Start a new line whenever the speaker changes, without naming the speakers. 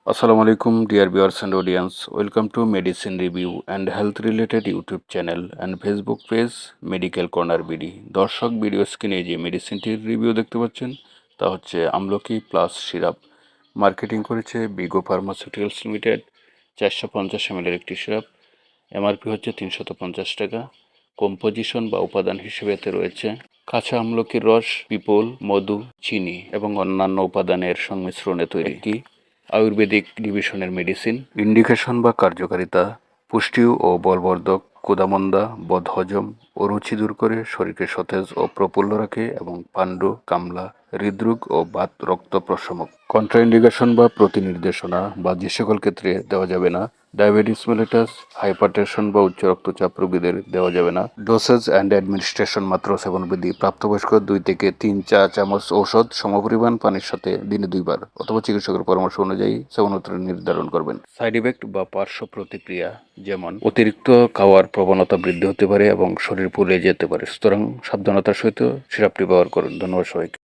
Assalamu alaikum, dear viewers and audience. Welcome to Medicine Review and Health Related YouTube channel and Facebook page Medical Corner BD. দর্শক video স্ক্রিনে যে মেডিসিনটির review দেখতে পাচ্ছেন তা হচ্ছে আমলকি প্লাস সিরাপ। মার্কেটিং করেছে বিগো ফার্মাসিউটিক্যালস লিমিটেড। 450 ml এর একটি সিরাপ। এমআরপি হচ্ছে 350 টাকা। কম্পোজিশন বা উপাদান হিসেবে এতে রয়েছে কাঁচা আমলকির রস, পিপল, মধু, চিনি এবং অন্যান্য উপাদানের সংমিশ্রণে তৈরি একটি আয়ুর্বেদিক ডিভিশনের মেডিসিন। ইন্ডিকেশন বা কার্যকারিতা: পুষ্টি ও বলবর্ধক, ক্ষুধামন্দা, বদহজম ও রুচি দূর করে, শরীরকে সতেজ ও প্রফুল্ল রাখে এবং পান্ডু, কামলা, হৃদরোগ ও বাত রক্ত প্রশমক। কন্ট্রাইন্ডিকেশন বা প্রতিনির্দেশনা বা যে সকল ক্ষেত্রে দেওয়া যাবে না: ডায়াবেটিস মেলিটাস, হাইপারটেনশন বা উচ্চ রক্তচাপ রোগীদের দেওয়া যাবে না। ডোসেজ অ্যান্ড অ্যাডমিনিস্ট্রেশন: মাত্র সেবনবিধি: প্রাপ্তবয়স্ক 2 থেকে 3 চা চামচ ঔষধ সমপরিমাণ পানির সাথে দিনে 2 বার অথবা চিকিৎসকের পরামর্শ অনুযায়ী সেবনমাত্রা নির্ধারণ করবেন। সাইড ইফেক্ট বা পার্শ্ব প্রতিক্রিয়া: যেমন অতিরিক্ত খাওয়ার প্রবণতা বৃদ্ধি হতে পারে এবং শরীর ফুলে যেতে পারে, সুতরাং সাবধানতার সহিত সিরাপটি ব্যবহার করুন। ধন্যবাদ সবাইকে।